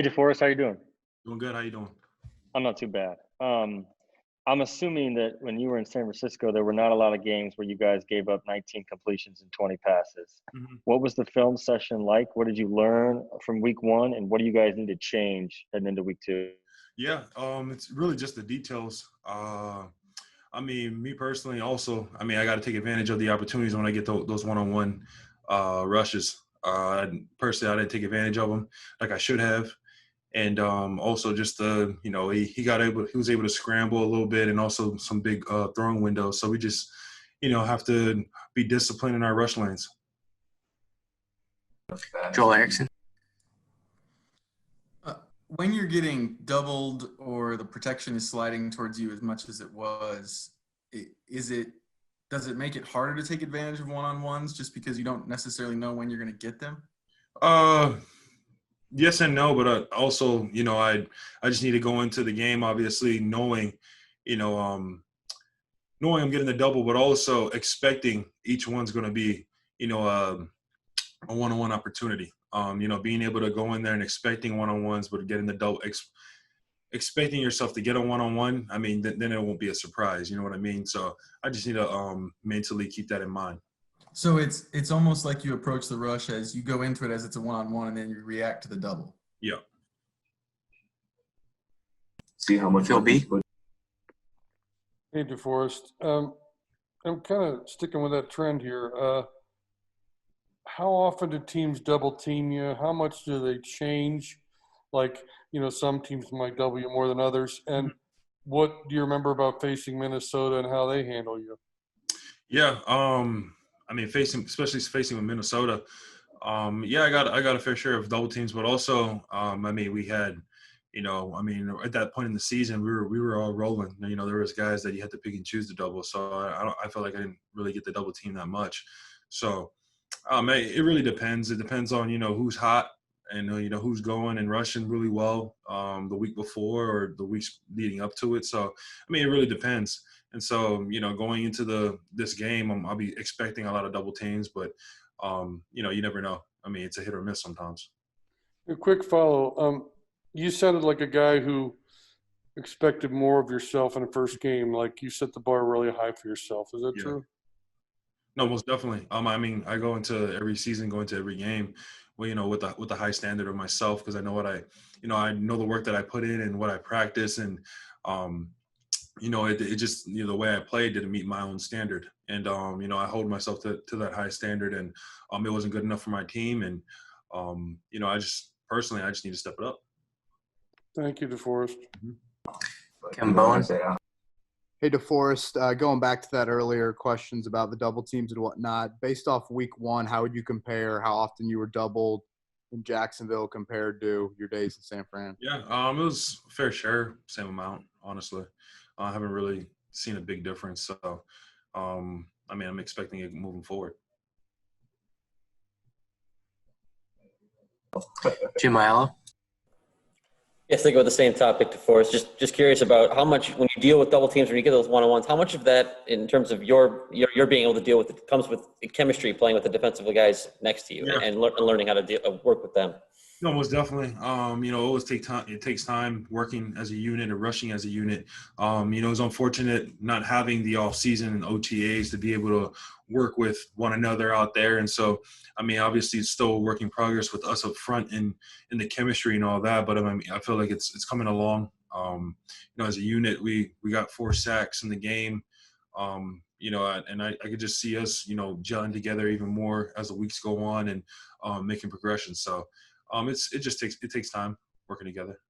Hey, DeForest, how you doing? Doing good. How you doing? I'm not too bad. I'm assuming that when you were in San Francisco, there were not a lot of games where you guys gave up 19 completions and 20 passes. hmm What was the film session like? What did you learn from week one, and what do you guys need to change heading into week two? Yeah, it's really just the details. I mean, me personally, also, I mean, I got to take advantage of the opportunities when I get those one-on-one rushes. Personally, I didn't take advantage of them like I should have, and also just he was able to scramble a little bit, and also some big throwing windows. So we just, have to be disciplined in our rush lanes. Joel Erickson. When you're getting doubled or the protection is sliding towards you as much as it was, does it make it harder to take advantage of one-on-ones just because you don't necessarily know when you're going to get them? Uh, yes and no, but also, I just need to go into the game, obviously knowing, you know, knowing I'm getting the double, but also expecting each one's going to be, a one-on-one opportunity. Being able to go in there and expecting one-on-ones, but getting the double, expecting yourself to get a one-on-one. I mean, then it won't be a surprise. You know what I mean? So I just need to mentally keep that in mind. So it's almost like you approach the rush as you go into it as it's a one-on-one and then you react to the double. Yeah. See how much you'll be. Hey, DeForest. I'm kind of sticking with that trend here. How often do teams double team you? How much do they change? Like, some teams might double you more than others. And what do you remember about facing Minnesota and how they handle you? Yeah. I mean, especially facing with Minnesota. Yeah, I got a fair share of double teams, but also, I mean, we had, at that point in the season, we were all rolling. There was guys that you had to pick and choose to double. So I felt like I didn't really get the double team that much. So, it really depends. It depends on who's hot and who's going and rushing really well the week before or the weeks leading up to it. So, I mean, it really depends. And so, going into this game, I'll be expecting a lot of double teams, but you never know. I mean, it's a hit or miss sometimes. A quick follow. You sounded like a guy who expected more of yourself in the first game. Like you set the bar really high for yourself. Is that Yeah. true? No, most definitely. I mean, I go into every season, go into every game, well, with the high standard of myself because I know I know the work that I put in and what I practice, and it just the way I played didn't meet my own standard, and I hold myself to that high standard, and it wasn't good enough for my team, and I just personally I just need to step it up. Thank you, DeForest. Kim Bowen. Hey, DeForest, going back to that earlier questions about the double teams and whatnot, based off week one, how would you compare how often you were doubled in Jacksonville compared to your days in San Fran? Yeah, it was a fair share, same amount, honestly. I haven't really seen a big difference. So, I mean, I'm expecting it moving forward. Jim Ayala. Yeah, sticking with the same topic, DeForest. Just curious about how much when you deal with double teams, when you get those one-on-ones, how much of that, in terms of your being able to deal with it, comes with the chemistry playing with the defensive guys next to you and learning how to work with them. No, most definitely. It always take time. It takes time working as a unit or rushing as a unit. It's unfortunate not having the off season and OTAs to be able to work with one another out there. And so, I mean, obviously it's still a work in progress with us up front in the chemistry and all that. But I mean, I feel like it's coming along. As a unit, we got 4 sacks in the game. And I could just see us, gelling together even more as the weeks go on and making progression. So. It takes time working together.